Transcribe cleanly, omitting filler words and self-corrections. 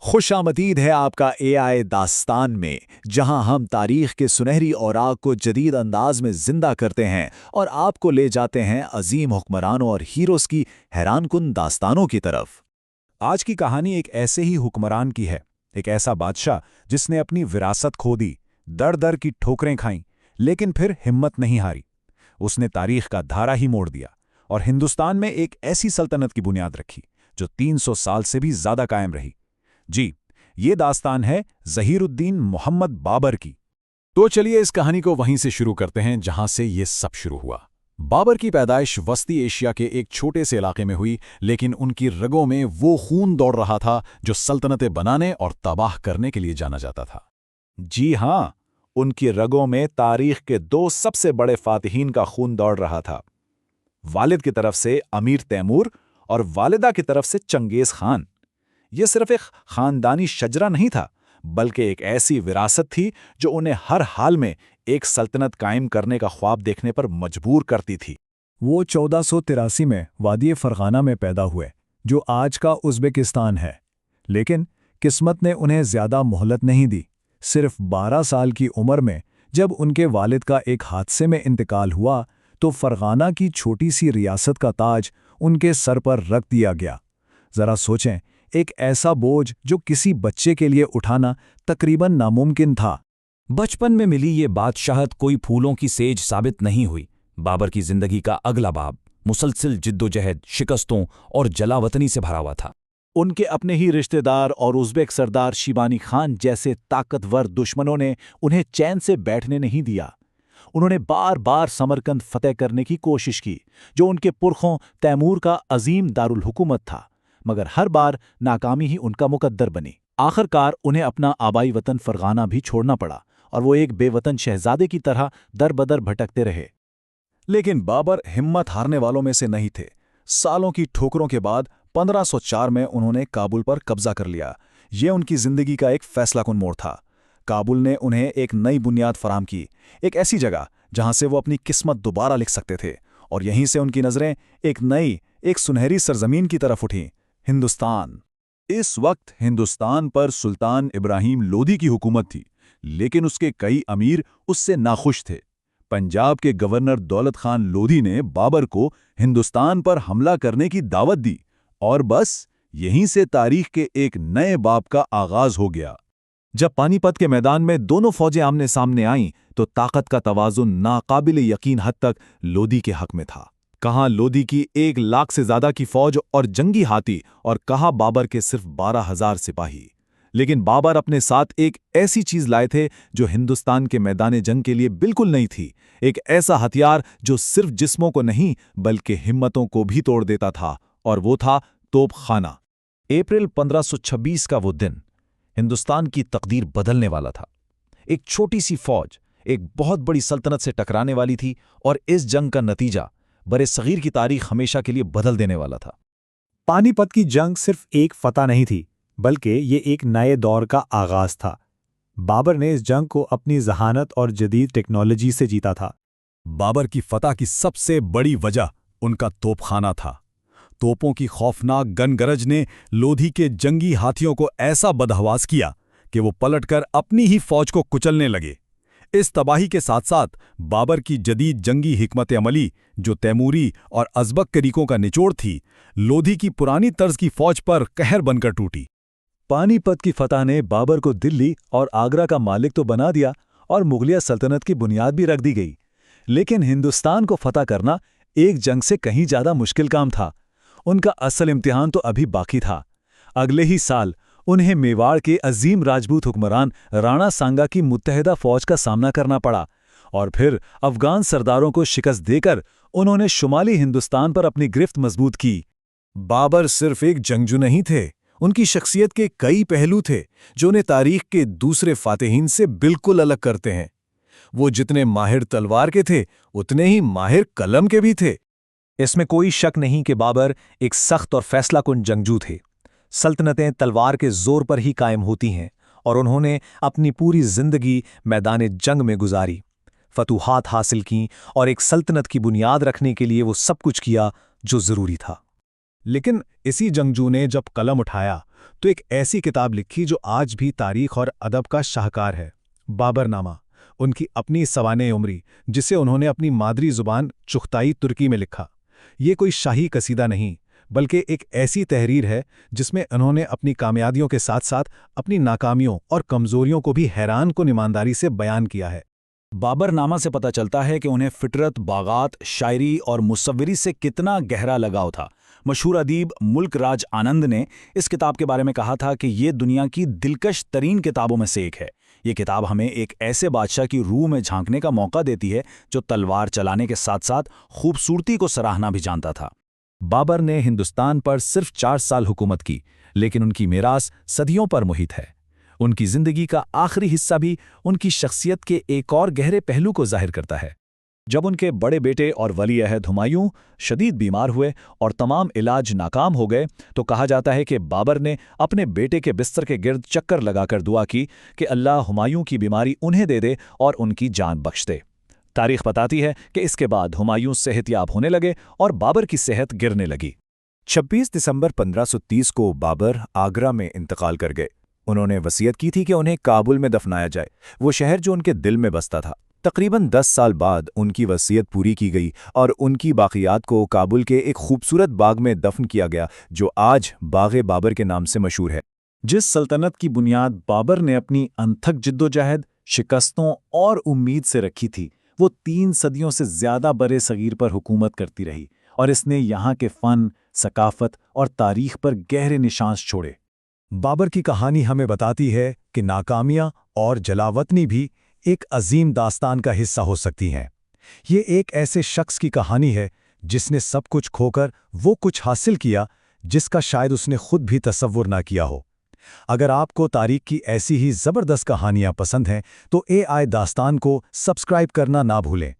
خوش آمدید ہے آپ کا اے آئی داستان میں، جہاں ہم تاریخ کے سنہری اوراق کو جدید انداز میں زندہ کرتے ہیں اور آپ کو لے جاتے ہیں عظیم حکمرانوں اور ہیروز کی حیران کن داستانوں کی طرف۔ آج کی کہانی ایک ایسے ہی حکمران کی ہے، ایک ایسا بادشاہ جس نے اپنی وراثت کھو دی، در در کی ٹھوکریں کھائیں، لیکن پھر ہمت نہیں ہاری۔ اس نے تاریخ کا دھارا ہی موڑ دیا اور ہندوستان میں ایک ایسی سلطنت کی بنیاد رکھی جو 300 سال سے بھی زیادہ قائم رہی۔ جی، یہ داستان ہے ظہیر الدین محمد بابر کی۔ تو چلیے اس کہانی کو وہیں سے شروع کرتے ہیں جہاں سے یہ سب شروع ہوا۔ بابر کی پیدائش وسطی ایشیا کے ایک چھوٹے سے علاقے میں ہوئی، لیکن ان کی رگوں میں وہ خون دوڑ رہا تھا جو سلطنتیں بنانے اور تباہ کرنے کے لیے جانا جاتا تھا۔ جی ہاں، ان کی رگوں میں تاریخ کے 2 سب سے بڑے فاتحین کا خون دوڑ رہا تھا، والد کی طرف سے امیر تیمور اور والدہ کی طرف سے چنگیز خان۔ یہ صرف ایک خاندانی شجرہ نہیں تھا، بلکہ ایک ایسی وراثت تھی جو انہیں ہر حال میں ایک سلطنت قائم کرنے کا خواب دیکھنے پر مجبور کرتی تھی۔ وہ 1483 میں وادی فرغانہ میں پیدا ہوئے، جو آج کا ازبکستان ہے، لیکن قسمت نے انہیں زیادہ مہلت نہیں دی۔ صرف 12 سال کی عمر میں جب ان کے والد کا ایک حادثے میں انتقال ہوا تو فرغانہ کی چھوٹی سی ریاست کا تاج ان کے سر پر رکھ دیا گیا۔ ذرا سوچیں، ایک ایسا بوجھ جو کسی بچے کے لیے اٹھانا تقریباً ناممکن تھا۔ بچپن میں ملی یہ بادشاہت کوئی پھولوں کی سیج ثابت نہیں ہوئی۔ بابر کی زندگی کا اگلا باب مسلسل جدوجہد، شکستوں اور جلا وطنی سے بھرا ہوا تھا۔ ان کے اپنے ہی رشتہ دار اور ازبک سردار شیبانی خان جیسے طاقتور دشمنوں نے انہیں چین سے بیٹھنے نہیں دیا۔ انہوں نے بار بار سمرقند فتح کرنے کی کوشش کی، جو ان کے پرخوں تیمور کا عظیم دارالحکومت تھا، مگر ہر بار ناکامی ہی ان کا مقدر بنی۔ آخر کار انہیں اپنا آبائی وطن فرغانہ بھی چھوڑنا پڑا اور وہ ایک بے وطن شہزادے کی طرح در بدر بھٹکتے رہے۔ لیکن بابر ہمت ہارنے والوں میں سے نہیں تھے۔ سالوں کی ٹھوکروں کے بعد 1504 میں انہوں نے کابل پر قبضہ کر لیا۔ یہ ان کی زندگی کا ایک فیصلہ کن موڑ تھا۔ کابل نے انہیں ایک نئی بنیاد فراہم کی، ایک ایسی جگہ جہاں سے وہ اپنی قسمت دوبارہ لکھ سکتے تھے، اور یہیں سے ان کی نظریں ایک سنہری سرزمین کی طرف اٹھیں، ہندوستان۔ اس وقت ہندوستان پر سلطان ابراہیم لودھی کی حکومت تھی، لیکن اس کے کئی امیر اس سے ناخوش تھے۔ پنجاب کے گورنر دولت خان لودھی نے بابر کو ہندوستان پر حملہ کرنے کی دعوت دی، اور بس یہیں سے تاریخ کے ایک نئے باب کا آغاز ہو گیا۔ جب پانی پت کے میدان میں دونوں فوجیں آمنے سامنے آئیں تو طاقت کا توازن ناقابل یقین حد تک لودھی کے حق میں تھا۔ کہاں لودھی کی 1 لاکھ سے زیادہ کی فوج اور جنگی ہاتھی، اور کہاں بابر کے صرف 12,000 سپاہی۔ لیکن بابر اپنے ساتھ ایک ایسی چیز لائے تھے جو ہندوستان کے میدان جنگ کے لیے بالکل نہیں تھی، ایک ایسا ہتھیار جو صرف جسموں کو نہیں بلکہ ہمتوں کو بھی توڑ دیتا تھا، اور وہ تھا توپ خانہ۔ اپریل 1526 کا وہ دن ہندوستان کی تقدیر بدلنے والا تھا۔ ایک چھوٹی سی فوج ایک بہت بڑی سلطنت سے ٹکرانے والی تھی، اور اس جنگ کا نتیجہ برے صغیر کی تاریخ ہمیشہ کے لیے بدل دینے والا تھا۔ پانی پت کی جنگ صرف ایک فتح نہیں تھی، بلکہ یہ ایک نئے دور کا آغاز تھا۔ بابر نے اس جنگ کو اپنی ذہانت اور جدید ٹیکنالوجی سے جیتا تھا۔ بابر کی فتح کی سب سے بڑی وجہ ان کا توپ خانہ تھا۔ توپوں کی خوفناک گن گرج نے لودھی کے جنگی ہاتھیوں کو ایسا بدحواس کیا کہ وہ پلٹ کر اپنی ہی فوج کو کچلنے لگے۔ اس تباہی کے ساتھ ساتھ بابر کی جدید جنگی حکمت عملی، جو تیموری اور ازبک طریقوں کا نچوڑ تھی، لودھی کی پرانی طرز کی فوج پر قہر بن کر ٹوٹی۔ پانی پت کی فتح نے بابر کو دلی اور آگرہ کا مالک تو بنا دیا، اور مغلیہ سلطنت کی بنیاد بھی رکھ دی گئی، لیکن ہندوستان کو فتح کرنا ایک جنگ سے کہیں زیادہ مشکل کام تھا۔ ان کا اصل امتحان تو ابھی باقی تھا۔ اگلے ہی سال انہیں میواڑ کے عظیم راجپوت حکمران رانا سانگا کی متحدہ فوج کا سامنا کرنا پڑا، اور پھر افغان سرداروں کو شکست دے کر انہوں نے شمالی ہندوستان پر اپنی گرفت مضبوط کی۔ بابر صرف ایک جنگجو نہیں تھے، ان کی شخصیت کے کئی پہلو تھے جو انہیں تاریخ کے دوسرے فاتحین سے بالکل الگ کرتے ہیں۔ وہ جتنے ماہر تلوار کے تھے، اتنے ہی ماہر قلم کے بھی تھے۔ اس میں کوئی شک نہیں کہ بابر ایک سخت اور فیصلہ کن جنگجو تھے۔ سلطنتیں تلوار کے زور پر ہی قائم ہوتی ہیں، اور انہوں نے اپنی پوری زندگی میدان جنگ میں گزاری، فتوحات حاصل کیں، اور ایک سلطنت کی بنیاد رکھنے کے لیے وہ سب کچھ کیا جو ضروری تھا۔ لیکن اسی جنگجو نے جب قلم اٹھایا تو ایک ایسی کتاب لکھی جو آج بھی تاریخ اور ادب کا شاہکار ہے، بابر نامہ، ان کی اپنی سوانح عمری، جسے انہوں نے اپنی مادری زبان چغتائی ترکی میں لکھا۔ یہ کوئی شاہی قصیدہ نہیں، بلکہ ایک ایسی تحریر ہے جس میں انہوں نے اپنی کامیابیوں کے ساتھ ساتھ اپنی ناکامیوں اور کمزوریوں کو بھی حیران کن ایمانداری سے بیان کیا ہے۔ بابر نامہ سے پتہ چلتا ہے کہ انہیں فطرت، باغات، شاعری اور مصوری سے کتنا گہرا لگاؤ تھا۔ مشہور ادیب ملک راج آنند نے اس کتاب کے بارے میں کہا تھا کہ یہ دنیا کی دلکش ترین کتابوں میں سے ایک ہے۔ یہ کتاب ہمیں ایک ایسے بادشاہ کی روح میں جھانکنے کا موقع دیتی ہے جو تلوار چلانے کے ساتھ ساتھ خوبصورتی کو سراہنا بھی جانتا تھا۔ بابر نے ہندوستان پر صرف 4 سال حکومت کی، لیکن ان کی میراث صدیوں پر محیط ہے۔ ان کی زندگی کا آخری حصہ بھی ان کی شخصیت کے ایک اور گہرے پہلو کو ظاہر کرتا ہے۔ جب ان کے بڑے بیٹے اور ولی عہد ہمایوں شدید بیمار ہوئے اور تمام علاج ناکام ہو گئے تو کہا جاتا ہے کہ بابر نے اپنے بیٹے کے بستر کے گرد چکر لگا کر دعا کی کہ اللہ ہمایوں کی بیماری انہیں دے دے اور ان کی جان بخش دے۔ تاریخ بتاتی ہے کہ اس کے بعد ہمایوں صحت یاب ہونے لگے اور بابر کی صحت گرنے لگی۔ 26 دسمبر 1530 کو بابر آگرہ میں انتقال کر گئے۔ انہوں نے وصیت کی تھی کہ انہیں کابل میں دفنایا جائے، وہ شہر جو ان کے دل میں بستا تھا۔ تقریباً 10 سال بعد ان کی وصیت پوری کی گئی اور ان کی باقیات کو کابل کے ایک خوبصورت باغ میں دفن کیا گیا جو آج باغ بابر کے نام سے مشہور ہے۔ جس سلطنت کی بنیاد بابر نے اپنی انتھک جدوجہد، شکستوں اور امید سے رکھی تھی، وہ 3 صدیوں سے زیادہ برے صغیر پر حکومت کرتی رہی اور اس نے یہاں کے فن، ثقافت اور تاریخ پر گہرے نشان چھوڑے۔ بابر کی کہانی ہمیں بتاتی ہے کہ ناکامیاں اور جلاوطنی بھی ایک عظیم داستان کا حصہ ہو سکتی ہیں۔ یہ ایک ایسے شخص کی کہانی ہے جس نے سب کچھ کھو کر وہ کچھ حاصل کیا جس کا شاید اس نے خود بھی تصور نہ کیا ہو۔ اگر آپ کو تاریخ کی ایسی ہی زبردست کہانیاں پسند ہیں تو AI داستان کو سبسکرائب کرنا نہ بھولیں۔